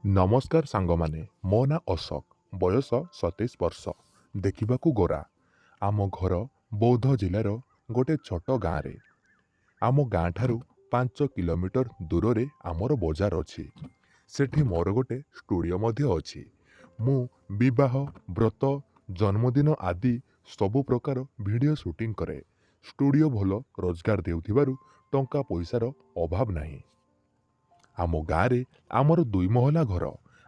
नमस्कार सांगमाने मो ना अशोक बयस 27 वर्ष देखिबाकू गोरा आम घर बौद्ध जिलार गोटे छोट गाँव रे आम गाँ ठारू 5 किलोमीटर दूर रे आमर बजार अछि सेठी मोर गोटे स्टूडियो मध्य अछि मु विवाह व्रत जन्मदिन आदि सबु प्रकार वीडियो शूटिंग करे स्टूडियो भल रोजगार देउथिबारु टंका पैसार अभाव नाही। आम गाँव आमर 2 महला घर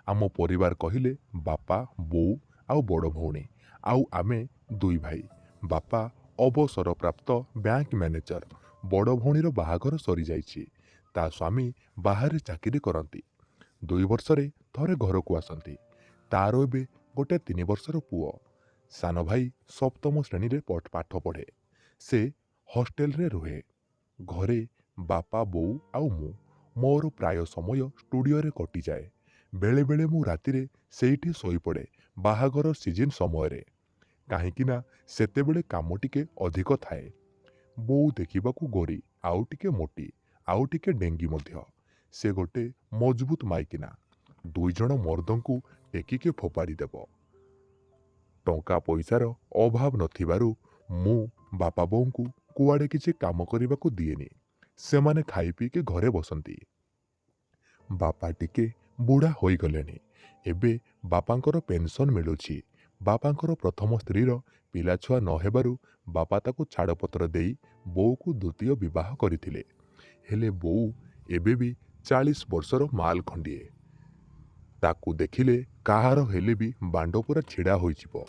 आम परिवार कहिले बापा बोऊ आउ बड़ भौणी आउ आमे 2 भाई। बापा अवसर प्राप्त बैंक मैनेजर बड़ भौणीर बाहाघर सरी जाइछि ता स्वामी बाहर चाकरी करती 2 वर्षरे थरे घर को आसती तार एबे गोटे 3 वर्षर पुओ सान भाई सप्तम श्रेणी रे पाठ पढ़े से हॉस्टेल रे रुहे घरे बापा बोऊ आउ मु मोर प्राय समय स्टूडियो रे कटि जाए बेले बेले मु रातिरे सेठी सोई पड़े बाहागर सीजन समय रे काहींकिना सेतेबेले काम टिके अधिक थाए बोऊ देखिबाकू गोरी आउ टिके मोटी आउ टिके डेंगी मध्य से गोटे मजबूत माइकिना 2 जण मर्दंकू टेकिके फोपाड़ी देव टंका पैसार अभाव नथिबारु मु बापा बोऊंकू कुआडे किछि काम करिबाकू दिएनी सेमाने खाई पी के घरे बसंती। बापा टिके बुढ़ा होई गलेनी एबे बापांकर पेंशन मिलुछि बापांकर प्रथम स्त्रीर पिला छुआ न हेबारु बापा ताकू छाड़पत्र देई बोऊ को द्वितीय विवाह करथिले हेले बोऊ एबे भी 40 वर्षर माल खंडिए ताकू देखिले काहार हेले भी बांड पूरा छिड़ा होइजिवो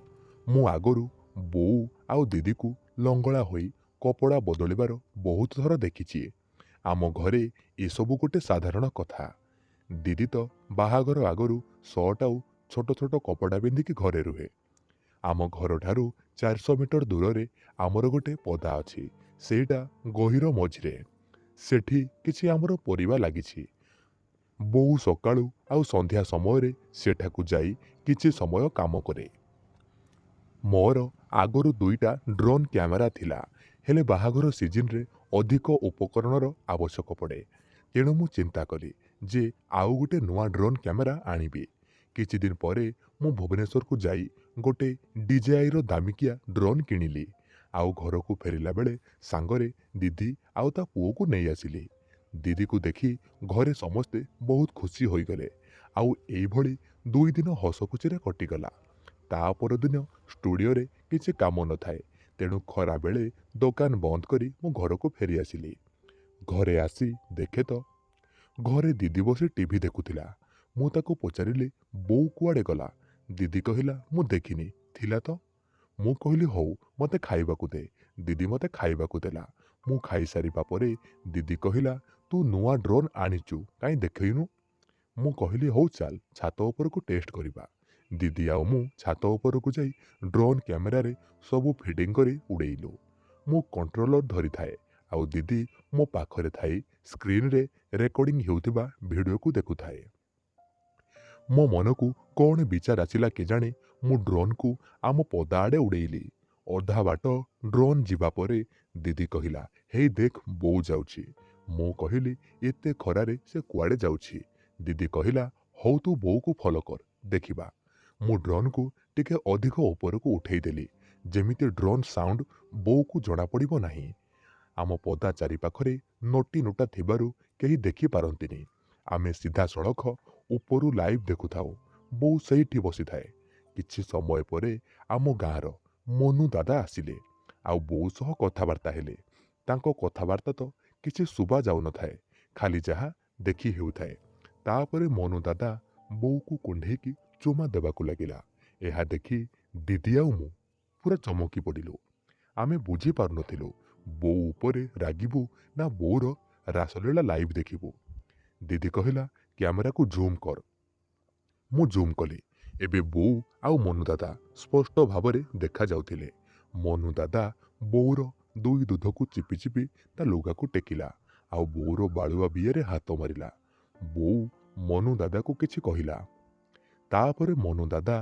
मु आगरु बोऊ आउ दीदी को लंगड़ा होई कपड़ा बदलिबार बहुत थर देखिछि आम घरे एसबु गोटे साधारण कथा दीदी तो बाहागर आगरु सर्ट आउ छोट छोट कपड़ा पिंधिकी घरे रुहे आम घर ठारू 400 मीटर दूर रे आमर गोटे पदा अछि सेटा गहिर मझिरे सेठी किछि आमर परिवा लागिछि बोऊ सकाळू आउ संध्या समय रे सेठाकू जाई किछि समय काम करे मोर आगरु 2टा ड्रोन कैमेरा थिला हेले बाहागर सीजन रे अधिक उपकरणर आवश्यक पड़े तेणु मु चिंता कली जे आउ गोटे नुआ ड्रोन कैमेरा आनिबी किछि दिन परे मु भुवनेश्वर को जाई गोटे DJI रो दामिकिया ड्रोन किनिली आउ घर को फेरिला बेले सांगरे दीदी आउ ता पुओ को नहीं आसिली दीदी को देखी घरे समस्ते बहुत खुशी होई गले आउ एई भली 2 दिन हसखुचीरे कटिगला ता पर दिन स्टूडियो रे किछि काम न थाए तेणु खरा बेले दुकान बंद करी मु घर को फेरी आसिली घरे आसी देखे तो घरे दीदी बसी टीवी देखुथिला मु ताको पचारिली बोऊ कुआडे गला दीदी कहिला मु देखिनी थिला तो मु कहली हौ मते खाइबाकू दे दीदी मते खाइबाकू देला मु खाई सारिबा परे दीदी कहिला तू नुआ ड्रोन आनिचु काई देखैनु मु कहली हौ चाल छात ऊपर को टेस्ट करिबा दीदी आउ मु छात ऊपर को जाई ड्रोन कैमेरा रे सबु फिडिंग करी उड़ेइलु मु कंट्रोलर धरी थाए आउ दीदी मो पाखरे थाई स्क्रीन रे रेकर्डिंग हेउथिबा वीडियो को देखुथाए मो मन को कौन विचार आसिला केजाने मु ड्रोन को आम पदा आड़े उड़ेइली अधा बाट ड्रोन जीवा परे दीदी कहिला हे देख बोऊ जाउछि मु कहिली एते खरारे से कुआडे जाउछि दीदी कहिला हौ तू बोऊ को फॉलो कर देखिबा मु ड्रोन को टिके अधिक ऊपर को उठेई देली जेमिति ड्रोन साउंड बोऊ को जणा पड़िबो नाही आम पदा चारि पाखरे नोटी नोटा थिबारु केही देखि पारंतिनी आमे सीधा सड़क उपरु लाइव देखुथाओ बोऊ सहीठी बसी थाए किछि समय परे आम गाँर मनु दादा आसिले आउ बोऊ सह कथाबार्ता हेले तांको कथाबार्ता तो किछि सुबा जाउ न थाए खाली जहा देखि हेउथाए तापरे मनु दादा बोऊ को कुंढेकी चुमा देबाकू लागिला एहा देखि दीदी आउ मु पूरा चमकी पड़िलु आमे बुझी पारु नथिलु बोऊ उपरे रागिबु ना बोऊर रासलीला लाइव देखिबु दीदी कहिला कैमेरा को जूम कर मु जूम कली एबे बोऊ आउ मनु दादा स्पष्ट भावरे देखा जाउथिले मनु दादा बोऊर 2 दूध को चिपी चिपी ता लुगा को टेकिला आउ बोऊर बालुआ बियारे हाथ मारिला बोऊ मनु दादा को किछि कहिला तापरे मनु दादा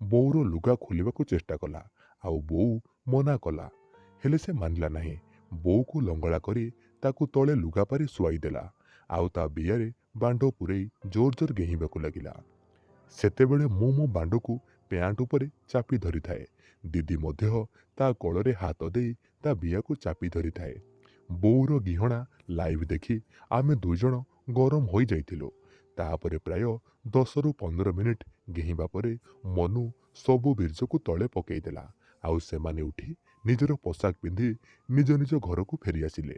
बोऊर लुगा खोलिबा को चेष्टा कला आउ बोऊ मना कला हेले से मानला नाही बोऊ को लंगड़ा करी ताकू तले लुगा पारी सुआई देला आउ ता बियारे ବାଣ୍ଡ ପୂରେଇ ଜୋର ଜୋର ଗେହିବାକୁ ଲାଗିଲା। ସେତେବେଳେ ମୁଁ ମୋ ବାଣ୍ଡକୁ ପ୍ୟାଣ୍ଟ ଉପରେ ଚାପି ଧରିଥାଏ। ଦିଦି ମଧ୍ୟ ତା କୋଳରେ ହାତ ଦେଇ ତା ବିଆକୁ ଚାପି ଧରିଥାଏ। ବୋଉର ଗିହଣା ଲାଇଭ୍ ଦେଖି ଆମେ ଦୁଇଜଣ ଗରମ ହୋଇଯାଇଥିଲୁ। ତାପରେ ପ୍ରାୟ 10ରୁ 15 ମିନିଟ୍ ଗେହିବା ପରେ ମନୁ ସବୁ ବୀର୍ଯ୍ୟକୁ ତଳେ ପକାଇଦେଲା। ଆଉ ସେମାନେ ଉଠି ନିଜର ପୋଷାକ ପିନ୍ଧି ନିଜ ନିଜ ଘରକୁ ଫେରିଆସିଲେ।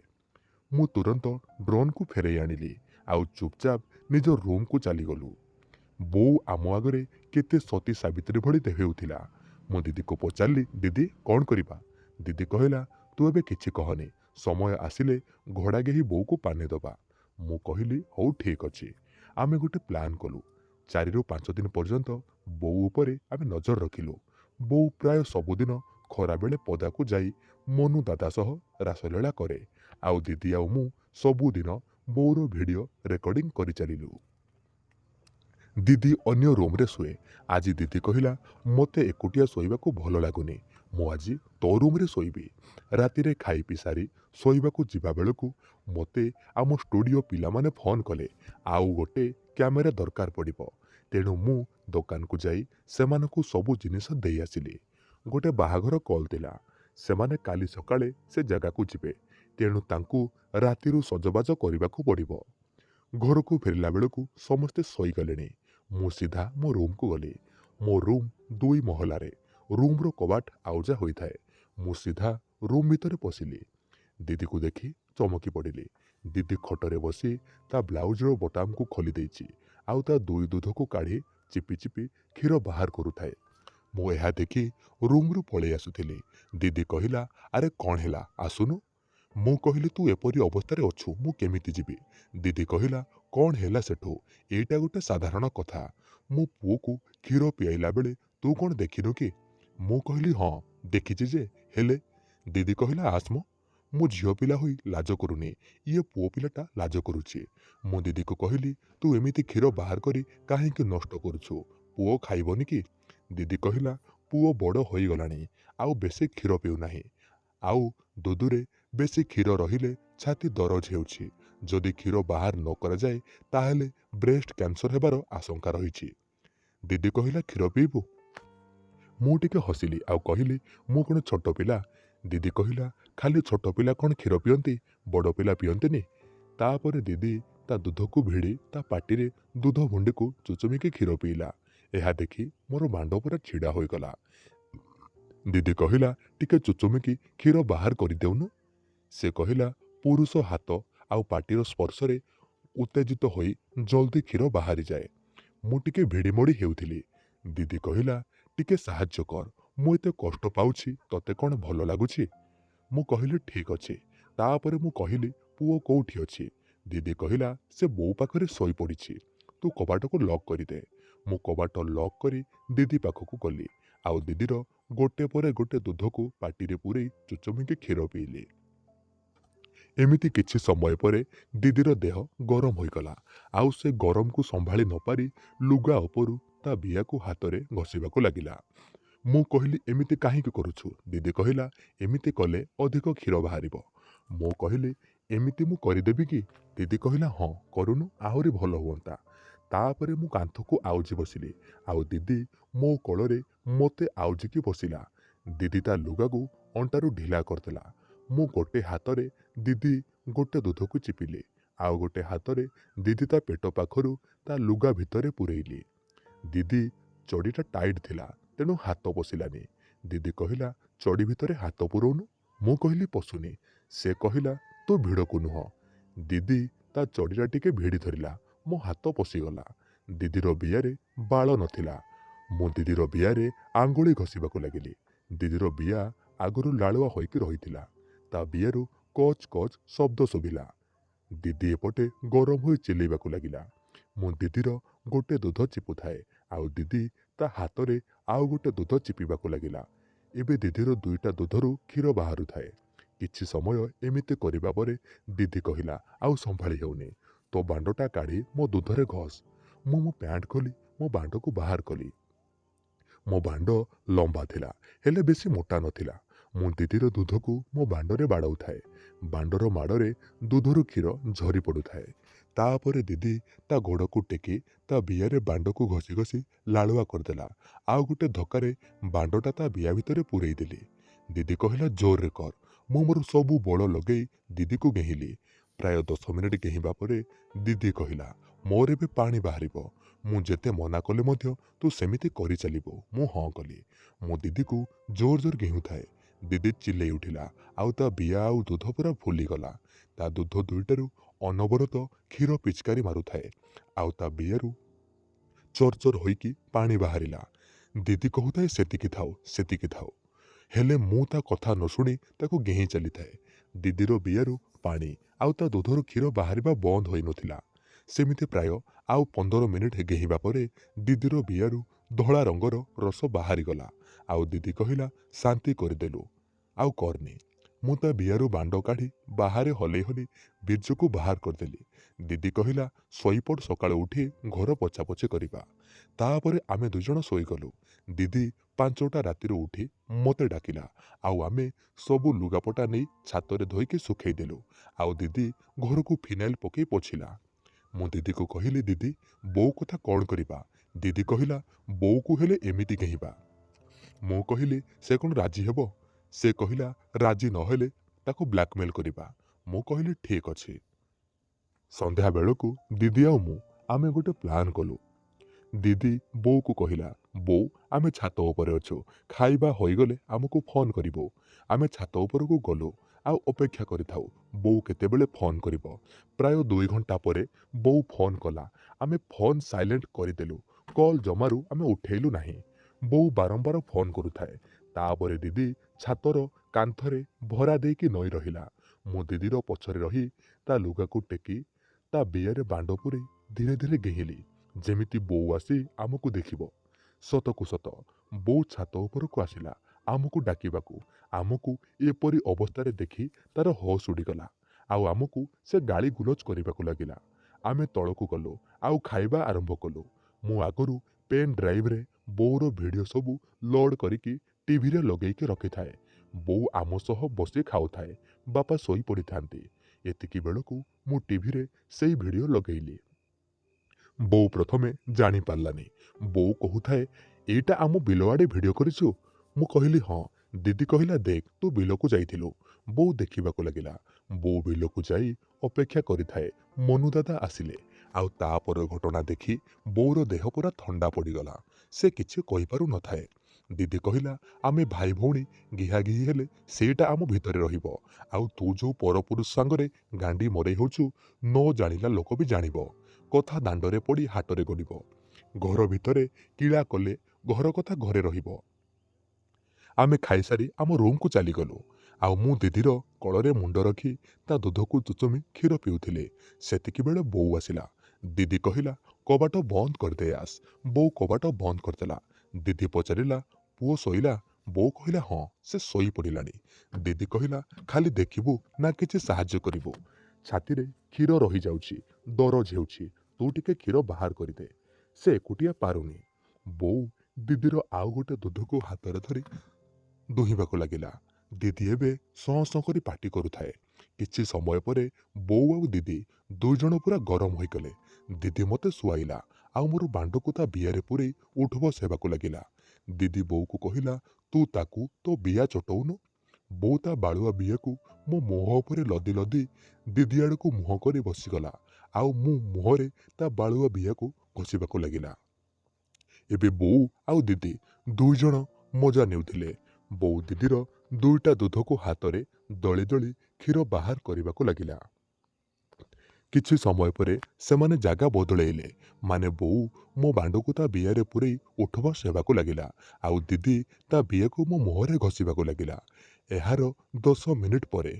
ମୁଁ ତୁରନ୍ତ ଡ୍ରୋନ୍କୁ ଫେରାଇ ଆଣିଲି ଆଉ ଚୁପଚାପ ନିଜ ରୁମ୍କୁ ଚାଲିଗଲୁ। ବୋଉ ଆମ ଆଗରେ କେତେ ସତୀ ସାବିତ୍ରୀ ଭଳି ହେଉଥିଲା। ମୁଁ ଦିଦିକୁ ପଚାରିଲି, ଦିଦି କ'ଣ କରିବା? ଦିଦି କହିଲା, ତୁ ଏବେ କିଛି କହନି, ସମୟ ଆସିଲେ ଘୋଡ଼ା ଗେହି ବୋଉକୁ ପାନେ ଦେବା। ମୁଁ କହିଲି, ହଉ ଠିକ୍ ଅଛି। ଆମେ ଗୋଟେ ପ୍ଲାନ୍ କଲୁ। 4ରୁ 5 ଦିନ ପର୍ଯ୍ୟନ୍ତ ବୋଉ ଉପରେ ଆମେ ନଜର ରଖିଲୁ। ବୋଉ ପ୍ରାୟ ସବୁଦିନ ଖରାବେଳେ ପଦାକୁ ଯାଇ ମନୁ ଦାଦା ସହ ରାସଲୀଳା କରେ। ଆଉ ଦିଦି ଆଉ ମୁଁ ସବୁଦିନ ବୋଉର ଭିଡ଼ିଓ ରେକର୍ଡ଼ିଂ କରିଚାଲିଲୁ। ଦିଦି ଅନ୍ୟ ରୁମ୍ରେ ଶୁଏ। ଆଜି ଦିଦି କହିଲା, ମୋତେ ଏକୁଟିଆ ଶୋଇବାକୁ ଭଲ ଲାଗୁନି, ମୁଁ ଆଜି ତୋ ରୁମ୍ରେ ଶୋଇବି। ରାତିରେ ଖାଇ ପିଇ ସାରି ଶୋଇବାକୁ ଯିବା ବେଳକୁ ମୋତେ ଆମ ଷ୍ଟୁଡ଼ିଓ ପିଲାମାନେ ଫୋନ୍ କଲେ, ଆଉ ଗୋଟେ କ୍ୟାମେରା ଦରକାର ପଡ଼ିବ। ତେଣୁ ମୁଁ ଦୋକାନକୁ ଯାଇ ସେମାନଙ୍କୁ ସବୁ ଜିନିଷ ଦେଇ ଆସିଲି। ଗୋଟେ ବାହାଘର କଲ୍ ଥିଲା। ସେମାନେ କାଲି ସକାଳେ ସେ ଜାଗାକୁ ଯିବେ। ତେଣୁ ତାଙ୍କୁ ରାତିରୁ ସଜବାଜ କରିବାକୁ ପଡ଼ିବ। ଘରକୁ ଫେରିଲା ବେଳକୁ ସମସ୍ତେ ଶୋଇଗଲେଣି। ମୁଁ ସିଧା ମୋ ରୁମ୍କୁ ଗଲି। ମୋ ରୁମ୍ 2 ମହଲାରେ। ରୁମ୍ର କବାଟ ଆଉଜା ହୋଇଥାଏ। ମୁଁ ସିଧା ରୁମ୍ ଭିତରେ ପଶିଲି। ଦିଦିକୁ ଦେଖି ଚମକି ପଡ଼ିଲି। ଦିଦି ଖଟରେ ବସି ତା ବ୍ଲାଉଜର ବଟାମକୁ ଖୋଲି ଦେଇଛି ଆଉ ତା ଦୁଇ ଦୁଧକୁ କାଢ଼ି ଚିପି ଚିପି କ୍ଷୀର ବାହାର କରୁଥାଏ। ମୁଁ ଏହା ଦେଖି ରୁମ୍ରୁ ପଳେଇ ଆସୁଥିଲି। ଦିଦି କହିଲା, ଆରେ କ'ଣ ହେଲା, ଆସୁନୁ। ମୁଁ କହିଲି, ତୁ ଏପରି ଅବସ୍ଥାରେ ଅଛୁ, ମୁଁ କେମିତି ଯିବି? ଦିଦି କହିଲା, କ'ଣ ହେଲା ସେଠୁ? ଏଇଟା ଗୋଟେ ସାଧାରଣ କଥା। ମୁଁ ପୁଅକୁ କ୍ଷୀର ପିଆଇଲା ବେଳେ ତୁ କ'ଣ ଦେଖିନୁ କି? ମୁଁ କହିଲି, ହଁ ଦେଖିଛି ଯେ, ହେଲେ? ଦିଦି କହିଲା, ଆସ୍ମ। ମୁଁ ଝିଅ ପିଲା ହୋଇ ଲାଜ କରୁନି, ଇଏ ପୁଅ ପିଲାଟା ଲାଜ କରୁଛି। ମୁଁ ଦିଦିକୁ କହିଲି, ତୁ ଏମିତି କ୍ଷୀର ବାହାର କରି କାହିଁକି ନଷ୍ଟ କରୁଛୁ? ପୁଅ ଖାଇବନି କି? ଦିଦି କହିଲା, ପୁଅ ବଡ଼ ହୋଇଗଲାଣି, ଆଉ ବେଶୀ କ୍ଷୀର ପିଉନାହିଁ। ଆଉ ଦୁଧରେ ବେଶୀ କ୍ଷୀର ରହିଲେ ଛାତି ଦରଜ ହେଉଛି। ଯଦି କ୍ଷୀର ବାହାର ନ କରାଯାଏ ତାହେଲେ ବ୍ରେଷ୍ଟ କ୍ୟାନ୍ସର ହେବାର ଆଶଙ୍କା ରହିଛି। ଦିଦି କହିଲା, କ୍ଷୀର ପିଇବୁ? ମୁଁ ଟିକେ ହସିଲି ଆଉ କହିଲି, ମୁଁ କ'ଣ ଛୋଟ ପିଲା? ଦିଦି କହିଲା, ଖାଲି ଛୋଟ ପିଲା କ'ଣ କ୍ଷୀର ପିଅନ୍ତି, ବଡ଼ ପିଲା ପିଅନ୍ତିନି? ତାପରେ ଦିଦି ତା ଦୁଧକୁ ଭିଡ଼ି ତା ପାଟିରେ ଦୁଧ ଭୁଣ୍ଡିକୁ ଚୁଚୁମିକି କ୍ଷୀର ପିଇଲା। ଏହା ଦେଖି ମୋର ବାଣ୍ଡ ପୁରା ଛିଡ଼ା ହୋଇଗଲା। ଦିଦି କହିଲା, ଟିକେ ଚୁଚୁମିକି କ୍ଷୀର ବାହାର କରିଦେଉନୁ। ସେ କହିଲା, ପୁରୁଷ ହାତ ଆଉ ପାଟିର ସ୍ପର୍ଶରେ ଉତ୍ତେଜିତ ହୋଇ ଜଲ୍ଦି କ୍ଷୀର ବାହାରିଯାଏ। ମୁଁ ଟିକେ ଭିଡ଼ିମୋଡ଼ି ହେଉଥିଲି। ଦିଦି କହିଲା, ଟିକେ ସାହାଯ୍ୟ କର, ମୁଁ ଏତେ କଷ୍ଟ ପାଉଛି, ତତେ କ'ଣ ଭଲ ଲାଗୁଛି? ମୁଁ କହିଲି, ଠିକ୍ ଅଛି। ତାପରେ ମୁଁ କହିଲି, ପୁଅ କୋଉଠି ଅଛି? ଦିଦି କହିଲା, ସେ ବୋଉ ପାଖରେ ଶୋଇପଡ଼ିଛି, ତୁ କବାଟକୁ ଲକ୍ କରିଦେ। ମୁଁ କବାଟ ଲକ୍ କରି ଦିଦି ପାଖକୁ ଗଲି ଆଉ ଦିଦିର ଗୋଟେ ପରେ ଗୋଟେ ଦୁଧକୁ ପାଟିରେ ପୂରେଇ ଚୁଚୁମିକି କ୍ଷୀର ପିଇଲି। ଏମିତି କିଛି ସମୟ ପରେ ଦିଦିର ଦେହ ଗରମ ହୋଇଗଲା ଆଉ ସେ ଗରମକୁ ସମ୍ଭାଳି ନପାରି ଲୁଗା ଉପରୁ ତା ବିଆକୁ ହାତରେ ଘଷିବାକୁ ଲାଗିଲା। ମୁଁ କହିଲି, ଏମିତି କାହିଁକି କରୁଛୁ? ଦିଦି କହିଲା, ଏମିତି କଲେ ଅଧିକ କ୍ଷୀର ବାହାରିବ। ମୁଁ କହିଲି, ଏମିତି ମୁଁ କରିଦେବି କି? ଦିଦି କହିଲା, ହଁ କରୁନୁ, ଆହୁରି ଭଲ ହୁଅନ୍ତା। ତାପରେ ମୁଁ କାନ୍ଥକୁ ଆଉଜି ବସିଲି ଆଉ ଦିଦି ମୋ କୋଳରେ ମୋତେ ଆଉଜିକି ବସିଲା। ଦିଦି ତା ଲୁଗାକୁ ଅଣ୍ଟାରୁ ଢିଲା କରିଦେଲା। ମୁଁ ଗୋଟେ ହାତରେ ଦିଦି ଗୋଟେ ଦୁଧକୁ ଚିପିଲି ଆଉ ଗୋଟେ ହାତରେ ଦିଦି ତା ପେଟ ପାଖରୁ ତା ଲୁଗା ଭିତରେ ପୂରେଇଲି। ଦିଦି ଚଡ଼ିଟା ଟାଇଟ୍ ଥିଲା, ତେଣୁ ହାତ ପଶିଲାନି। ଦିଦି କହିଲା, ଚଡ଼ି ଭିତରେ ହାତ ପୁରଉନୁ। ମୁଁ କହିଲି, ପଶୁନି। ସେ କହିଲା, ତୁ ଭିଡ଼କୁ ନୁହଁ। ଦିଦି ତା ଚଡ଼ିଟା ଟିକେ ଭିଡ଼ି ଧରିଲା, ମୋ ହାତ ପଶିଗଲା। ଦିଦିର ବିଆରେ ବାଳ ନଥିଲା। ମୁଁ ଦିଦିର ବିଆରେ ଆଙ୍ଗୁଳି ଘଷିବାକୁ ଲାଗିଲି। ଦିଦିର ବିଆ ଆଗରୁ ଲାଳୁଆ ହୋଇକି ରହିଥିଲା। ତା ବିଆରୁ କଚ୍ କଚ୍ ଶବ୍ଦ ଶୁଭିଲା। ଦିଦି ଏପଟେ ଗରମ ହୋଇ ଚିଲେଇବାକୁ ଲାଗିଲା। ମୁଁ ଦିଦିର ଗୋଟେ ଦୁଧ ଚିପୁଥାଏ ଆଉ ଦିଦି ତା ହାତରେ ଆଉ ଗୋଟେ ଦୁଧ ଚିପିବାକୁ ଲାଗିଲା। ଏବେ ଦିଦିର 2ଟା ଦୁଧରୁ କ୍ଷୀର ବାହାରୁଥାଏ। କିଛି ସମୟ ଏମିତି କରିବା ପରେ ଦିଦି କହିଲା, ଆଉ ସମ୍ଭାଳି ହେଉନି, ତୋ ବାଣ୍ଡଟା କାଢ଼ି ମୋ ଦୁଧରେ ଘଷ। ମୁଁ ମୋ ପ୍ୟାଣ୍ଟ ଖୋଲି ମୋ ବାଣ୍ଡକୁ ବାହାର କଲି। ମୋ ବାଣ୍ଡ ଲମ୍ବା ଥିଲା, ହେଲେ ବେଶୀ ମୋଟା ନଥିଲା। ମୁଁ ଦିଦିର ଦୁଧକୁ ମୋ ବାଣ୍ଡରେ ବାଡ଼ଉଥାଏ। ବାଣ୍ଡର ମାଡ଼ରେ ଦୁଧରୁ କ୍ଷୀର ଝରି ପଡ଼ୁଥାଏ। ତାପରେ ଦିଦି ତା ଗୋଡ଼କୁ ଟେକି ତା ବିଆରେ ବାଣ୍ଡକୁ ଘଷି ଘଷି ଲାଳୁଆ କରିଦେଲା। ଆଉ ଗୋଟେ ଧକ୍କାରେ ବାଣ୍ଡଟା ତା ବିଆ ଭିତରେ ପୂରେଇ ଦେଲି। ଦିଦି କହିଲା ଜୋରରେ କର। ମୁଁ ମୋର ସବୁ ବଳ ଲଗେଇ ଦିଦିକୁ ଗେହିଲି। ପ୍ରାୟ 10 ମିନିଟ୍ ଗେହିବା ପରେ ଦିଦି କହିଲା ମୋର ଏବେ ପାଣି ବାହାରିବ। ମୁଁ ଯେତେ ମନା କଲେ ମଧ୍ୟ ତୁ ସେମିତି କରିଚାଲିବୁ। ମୁଁ ହଁ କଲି। ମୁଁ ଦିଦିକୁ ଜୋର ଜୋର ଗେହୁଥାଏ। ଦିଦି ଚିଲେଇ ଉଠିଲା ଆଉ ତା ବିଆ ଆଉ ଦୁଧ ପୁରା ଫୁଲିଗଲା। ତା ଦୁଧ ଦୁଇଟାରୁ ଅନବରତ କ୍ଷୀର ପିଚକାରି ମାରୁଥାଏ ଆଉ ତା ବିଆରୁ ଚରଚର ହୋଇକି ପାଣି ବାହାରିଲା। ଦିଦି କହୁଥାଏ ସେତିକି ଥାଉ ସେତିକି ଥାଉ। ହେଲେ ମୁଁ ତା କଥା ନ ଶୁଣି ତାକୁ ଗେହିଁ ଚାଲିଥାଏ। ଦିଦିର ବିଆରୁ ପାଣି ଆଉ ତା ଦୁଧରୁ କ୍ଷୀର ବାହାରିବା ବନ୍ଦ ହୋଇନଥିଲା। ସେମିତି ପ୍ରାୟ ଆଉ 15 ମିନିଟ୍ ଗେହିବା ପରେ ଦିଦିର ବିଆରୁ ଧଳା ରଙ୍ଗର ରସ ବାହାରିଗଲା। ଆଉ ଦିଦି କହିଲା ଶାନ୍ତି କରିଦେଲୁ, ଆଉ କରନି। ମୁଁ ତା ବିଆରୁ ବାଣ୍ଡ କାଢ଼ି ବାହାରେ ହଲେଇ ହଲେଇ ବୀର୍ଯ୍ୟକୁ ବାହାର କରିଦେଲି। ଦିଦି କହିଲା ଶୋଇପଡ଼, ସକାଳୁ ଉଠି ଘର ପୋଛାପୋଛି କରିବା। ତାପରେ ଆମେ ଦୁଇଜଣ ଶୋଇଗଲୁ। ଦିଦି 5ଟା ରାତିରୁ ଉଠି ମୋତେ ଡାକିଲା ଆଉ ଆମେ ସବୁ ଲୁଗାପଟା ନେଇ ଛାତରେ ଧୋଇକି ଶୁଖେଇଦେଲୁ। ଆଉ ଦିଦି ଘରକୁ ଫିନାଇଲ ପକେଇ ପୋଛିଲା। ମୁଁ ଦିଦିକୁ କହିଲି ଦିଦି ବୋଉ କଥା କ'ଣ କରିବା? ଦିଦି କହିଲା ବୋଉକୁ ହେଲେ ଏମିତି ଗେହିବା। ମୁଁ କହିଲି ସେ କ'ଣ ରାଜି ହେବ? ସେ କହିଲା ରାଜି ନହେଲେ ତାକୁ ବ୍ଲାକମେଲ୍ କରିବା। ମୁଁ କହିଲି ଠିକ୍ ଅଛି। ସନ୍ଧ୍ୟା ବେଳକୁ ଦିଦି ଆଉ ମୁଁ ଆମେ ଗୋଟେ ପ୍ଲାନ୍ କଲୁ। ଦିଦି ବୋଉକୁ କହିଲା ବୋଉ ଆମେ ଛାତ ଉପରେ ଅଛୁ, ଖାଇବା ହୋଇଗଲେ ଆମକୁ ଫୋନ୍ କରିବୁ। ଆମେ ଛାତ ଉପରକୁ ଗଲୁ ଆଉ ଅପେକ୍ଷା କରିଥାଉ ବୋଉ କେତେବେଳେ ଫୋନ୍ କରିବ। ପ୍ରାୟ 2 ଘଣ୍ଟା ପରେ ବୋଉ ଫୋନ୍ କଲା। ଆମେ ଫୋନ୍ ସାଇଲେଣ୍ଟ କରିଦେଲୁ। କଲ୍ ଜମାରୁ ଆମେ ଉଠେଇଲୁ ନାହିଁ। ବୋଉ ବାରମ୍ବାର ଫୋନ୍ କରୁଥାଏ। ତାପରେ ଦିଦି ଛାତର କାନ୍ଥରେ ଭରା ଦେଇକି ନଇଁ ରହିଲା। ମୁଁ ଦିଦିର ପଛରେ ରହି ତା ଲୁଗାକୁ ଟେକି ତା ବିଆରେ ବାଣ୍ଡ ପୂରେଇ ଧୀରେ ଧୀରେ ଗେହିଲି, ଯେମିତି ବୋଉ ଆସି ଆମକୁ ଦେଖିବ। ସତକୁ ସତ ବୋଉ ଛାତ ଉପରକୁ ଆସିଲା ଆମକୁ ଡାକିବାକୁ। ଆମକୁ ଏପରି ଅବସ୍ଥାରେ ଦେଖି ତାର ହୋସ୍ ଉଡ଼ିଗଲା ଆଉ ଆମକୁ ସେ ଗାଳି ଗୁଲଜ କରିବାକୁ ଲାଗିଲା। ଆମେ ତଳକୁ ଗଲୁ ଆଉ ଖାଇବା ଆରମ୍ଭ କଲୁ। ମୁଁ ଆଗରୁ ପେନ୍ ଡ୍ରାଇଭ୍ରେ ବୋଉର ଭିଡ଼ିଓ ସବୁ ଲୋଡ୍ କରିକି ଟିଭିରେ ଲଗେଇକି ରଖିଥାଏ। ବୋଉ ଆମ ସହ ବସି ଖାଉଥାଏ। ବାପା ଶୋଇ ପଡ଼ିଥାନ୍ତି। ଏତିକି ବେଳକୁ ମୁଁ ଟିଭିରେ ସେଇ ଭିଡ଼ିଓ ଲଗେଇଲି। ବୋଉ ପ୍ରଥମେ ଜାଣିପାରିଲାନି। ବୋଉ କହୁଥାଏ ଏଇଟା ଆମ ବିଲ ଆଡ଼େ ଭିଡ଼ିଓ କରିଛୁ? ମୁଁ କହିଲି ହଁ। ଦିଦି କହିଲା ଦେଖ ତୁ ବିଲକୁ ଯାଇଥିଲୁ। ବୋଉ ଦେଖିବାକୁ ଲାଗିଲା। ବୋଉ ବିଲକୁ ଯାଇ ଅପେକ୍ଷା କରିଥାଏ ମନୁ ଦାଦା ଆସିଲେ। ଆଉ ତାପର ଘଟଣା ଦେଖି ବୋଉର ଦେହ ପୁରା ଥଣ୍ଡା ପଡ଼ିଗଲା। ସେ କିଛି କହିପାରୁ ନଥାଏ। ଦିଦି କହିଲା ଆମେ ଭାଇ ଭଉଣୀ ଗିହାଗିହି ହେଲେ ସେଇଟା ଆମ ଭିତରେ ରହିବ। ଆଉ ତୁ ଯେଉଁ ପରପୁରୁଷ ସାଙ୍ଗରେ ଗାଣ୍ଡି ମରେଇ ହେଉଛୁ ନ ଜାଣିଲା ଲୋକ ବି ଜାଣିବ। କଥା ଦାଣ୍ଡରେ ପଡ଼ି ହାଟରେ ଗଡ଼ିବ। ଘର ଭିତରେ କିଳା କଲେ ଘର କଥା ଘରେ ରହିବ। ଆମେ ଖାଇସାରି ଆମ ରୁମକୁ ଚାଲିଗଲୁ। ଆଉ ମୁଁ ଦିଦିର କଳରେ ମୁଣ୍ଡ ରଖି ତା ଦୁଧକୁ ଚୁଚୁମି କ୍ଷୀର ପିଉଥିଲେ। ସେତିକିବେଳେ ବୋଉ ଆସିଲା। ଦିଦି କହିଲା କବାଟ ବନ୍ଦ କରିଦେ ଆସ। ବୋଉ କବାଟ ବନ୍ଦ କରିଦେଲା। ଦିଦି ପଚାରିଲା ପୁଅ ଶୋଇଲା? ବୋଉ କହିଲା ହଁ ସେ ଶୋଇ ପଡ଼ିଲାଣି। ଦିଦି କହିଲା ଖାଲି ଦେଖିବୁ ନା କିଛି ସାହାଯ୍ୟ କରିବୁ? ଛାତିରେ କ୍ଷୀର ରହିଯାଉଛି, ଦରଜ ହେଉଛି, ତୁ ଟିକେ କ୍ଷୀର ବାହାର କରିଦେ। ସେ ଏକୁଟିଆ ପାରୁନି। ବୋଉ ଦିଦିର ଆଉ ଗୋଟେ ଦୁଧକୁ ହାତରେ ଧରି ଦୁହିଁବାକୁ ଲାଗିଲା। ଦିଦି ଏବେ ସଁ ସଁ କରି ପାଟି କରୁଥାଏ। କିଛି ସମୟ ପରେ ବୋଉ ଆଉ ଦିଦି ଦୁଇଜଣ ପୁରା ଗରମ ହୋଇଗଲେ। ଦିଦି ମୋତେ ଶୁଆଇଲା ଆଉ ମୋର ବାଣ୍ଡକୁ ତା ବିଆରେ ପୂରେଇ ଉଠ ବସ ହେବାକୁ ଲାଗିଲା। ଦିଦି ବୋଉକୁ କହିଲା ତୁ ତାକୁ ତୋ ବିଆ ଚଟଉନୁ। ବୋଉ ତା ବାଳୁଆ ବିଆକୁ ମୋ ମୁହଁ ଉପରେ ଲଦି ଲଦି ଦିଦି ଆଡ଼କୁ ମୁହଁ କରି ବସିଗଲା ଆଉ ମୁଁ ମୁହଁରେ ତା ବାଳୁଆ ବିଆକୁ ଘଷିବାକୁ ଲାଗିଲା। ଏବେ ବୋଉ ଆଉ ଦିଦି ଦୁଇଜଣ ମଜା ନେଉଥିଲେ। ବୋଉ ଦିଦିର ଦୁଇଟା ଦୁଧକୁ ହାତରେ ଦଳି ଦଳି କ୍ଷୀର ବାହାର କରିବାକୁ ଲାଗିଲା। କିଛି ସମୟ ପରେ ସେମାନେ ଜାଗା ବଦଳେଇଲେ। ମାନେ ବୋଉ ମୋ ବାଣ୍ଡକୁ ତା ବିଆରେ ପୂରେଇ ଉଠବସ ହେବାକୁ ଲାଗିଲା ଆଉ ଦିଦି ତା ବିଆକୁ ମୋ ମୁହଁରେ ଘଷିବାକୁ ଲାଗିଲା। ଏହାର 10 ମିନିଟ୍ ପରେ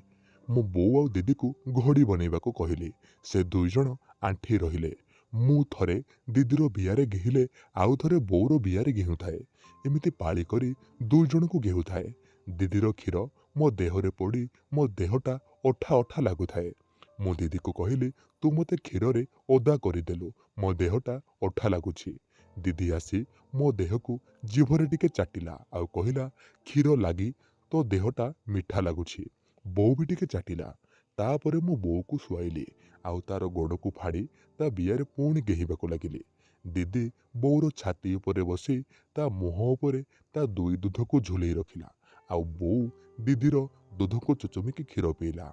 ମୁଁ ବୋଉ ଆଉ ଦିଦିକୁ ଘୋଡ଼ି ବନେଇବାକୁ କହିଲି। ସେ ଦୁଇଜଣ ଆଣ୍ଠେଇ ରହିଲେ। ମୁଁ ଥରେ ଦିଦିର ବିଆରେ ଗେହିଲେ ଆଉ ଥରେ ବୋଉର ବିଆରେ ଗେହୁଥାଏ। ଏମିତି ପାଳି କରି ଦୁଇଜଣଙ୍କୁ ଗେହୁଥାଏ। ଦିଦିର କ୍ଷୀର ମୋ ଦେହରେ ପଡ଼ି ମୋ ଦେହଟା ଅଠା ଅଠା ଲାଗୁଥାଏ। ମୁଁ ଦିଦିକୁ କହିଲି ତୁ ମୋତେ କ୍ଷୀରରେ ଓଦା କରିଦେଲୁ, ମୋ ଦେହଟା ଅଠା ଲାଗୁଛି। ଦିଦି ଆସି ମୋ ଦେହକୁ ଜିଭରେ ଟିକେ ଚାଟିଲା ଆଉ କହିଲା କ୍ଷୀର ଲାଗି ତୋ ଦେହଟା ମିଠା ଲାଗୁଛି। ବୋଉ ବି ଟିକେ ଚାଟିଲା। ତାପରେ ମୁଁ ବୋଉକୁ ଶୁଆଇଲି ଆଉ ତାର ଗୋଡ଼କୁ ଫାଡ଼ି ତା ବିଆରେ ପୁଣି ଗେହିବାକୁ ଲାଗିଲି। ଦିଦି ବୋଉର ଛାତି ଉପରେ ବସି ତା ମୁହଁ ଉପରେ ତା ଦୁଇ ଦୁଧକୁ ଝୁଲେଇ ରଖିଲା ଆଉ ବୋଉ ଦିଦିର ଦୁଧକୁ ଚୁଚୁମିକି କ୍ଷୀର ପିଇଲା।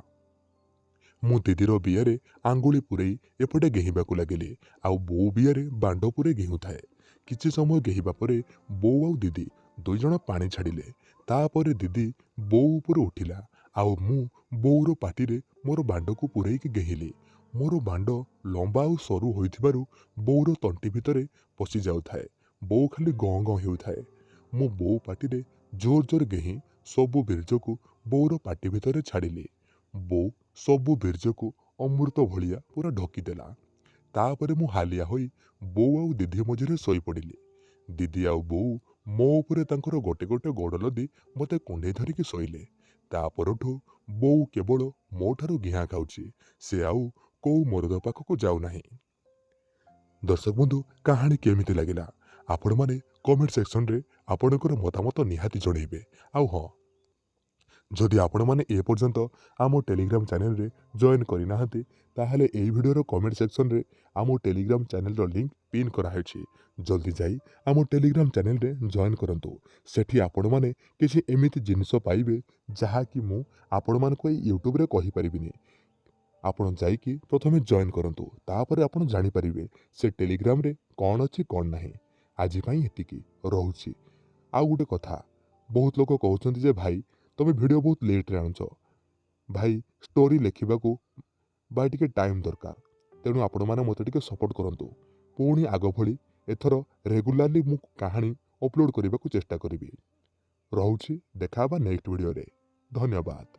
ମୁଁ ଦିଦିର ବିଆରେ ଆଙ୍ଗୁଳି ପୂରେଇ ଏପଟେ ଗେହିବାକୁ ଲାଗିଲି ଆଉ ବୋଉ ବିଆରେ ବାଣ୍ଡ ପୂରେଇ ଗେହୁଥାଏ। କିଛି ସମୟ ଗେହିବା ପରେ ବୋଉ ଆଉ ଦିଦି ଦୁଇଜଣ ପାଣି ଛାଡ଼ିଲେ। ତାପରେ ଦିଦି ବୋଉ ଉପରେ ଉଠିଲା ଆଉ ମୁଁ ବୋଉର ପାଟିରେ ମୋର ବାଣ୍ଡକୁ ପୂରେଇକି ଗେହିଲି। ମୋର ବାଣ୍ଡ ଲମ୍ବା ଆଉ ସରୁ ହୋଇଥିବାରୁ ବୋଉର ତଣ୍ଟି ଭିତରେ ପଶି ଯାଉଥାଏ। ବୋଉ ଖାଲି ଗଁ ଗଁ ହେଉଥାଏ। ମୁଁ ବୋଉ ପାଟିରେ ଜୋର ଜୋର ଗେହି ସବୁ ବୀର୍ଯ୍ୟକୁ ବୋଉର ପାଟି ଭିତରେ ଛାଡ଼ିଲି। ବୋଉ ସବୁ ବୀର୍ଯ୍ୟକୁ ଅମୃତ ଭଳିଆ ପୁରା ଢକିଦେଲା। ତାପରେ ମୁଁ ହାଲିଆ ହୋଇ ବୋଉ ଆଉ ଦିଦି ମଝିରେ ଶୋଇପଡ଼ିଲି। ଦିଦି ଆଉ ବୋଉ ମୋ ଉପରେ ତାଙ୍କର ଗୋଟେ ଗୋଟେ ଗୋଡ଼ ଲଦି ମୋତେ କୁଣ୍ଡେଇ ଧରିକି ଶୋଇଲେ। ତା ପରଠୁ ବୋଉ କେବଳ ମୋ ଠାରୁ ଘିଆଁ ଖାଉଛି। ସେ ଆଉ କୋଉ ମରଦ ପାଖକୁ ଯାଉନାହିଁ। ଦର୍ଶକ ବନ୍ଧୁ, କାହାଣୀ କେମିତି ଲାଗିଲା ଆପଣମାନେ କମେଣ୍ଟ ସେକ୍ସନରେ ଆପଣଙ୍କର ମତାମତ ନିହାତି ଜଣାଇବେ। ଆଉ ହଁ, ଯଦି ଆପଣମାନେ ଏପର୍ଯ୍ୟନ୍ତ ଆମ ଟେଲିଗ୍ରାମ ଚ୍ୟାନେଲରେ ଜଏନ୍ କରିନାହାନ୍ତି ତାହେଲେ ଏହି ଭିଡ଼ିଓର କମେଣ୍ଟ ସେକ୍ସନରେ ଆମ ଟେଲିଗ୍ରାମ ଚ୍ୟାନେଲର ଲିଙ୍କ ପିନ୍ କରାହେଉଛି। ଜଲ୍ଦି ଯାଇ ଆମ ଟେଲିଗ୍ରାମ ଚ୍ୟାନେଲରେ ଜଏନ୍ କରନ୍ତୁ। ସେଠି ଆପଣମାନେ କିଛି ଏମିତି ଜିନିଷ ପାଇବେ ଯାହାକି ମୁଁ ଆପଣମାନଙ୍କୁ ଏଇ ୟୁଟ୍ୟୁବରେ କହିପାରିବିନି। ଆପଣ ଯାଇକି ପ୍ରଥମେ ଜଏନ୍ କରନ୍ତୁ, ତାପରେ ଆପଣ ଜାଣିପାରିବେ ସେ ଟେଲିଗ୍ରାମରେ କ'ଣ ଅଛି କ'ଣ ନାହିଁ। ଆଜି ପାଇଁ ଏତିକି, ରହୁଛି। ଆଉ ଗୋଟେ କଥା, ବହୁତ ଲୋକ କହୁଛନ୍ତି ଯେ ଭାଇ ତମେ ଭିଡ଼ିଓ ବହୁତ ଲେଟ୍ରେ ଆଣୁଛ। ଭାଇ ଷ୍ଟୋରି ଲେଖିବାକୁ ଟିକେ ଟାଇମ୍ ଦରକାର, ତେଣୁ ଆପଣମାନେ ମୋତେ ଟିକେ ସପୋର୍ଟ କରନ୍ତୁ। ପୁଣି ଆଗ ଭଳି ଏଥର ରେଗୁଲାରଲି ମୁଁ କାହାଣୀ ଅପଲୋଡ଼ କରିବାକୁ ଚେଷ୍ଟା କରିବି। ରହୁଛି, ଦେଖା ହେବା ନେକ୍ସଟ ଭିଡ଼ିଓରେ। ଧନ୍ୟବାଦ।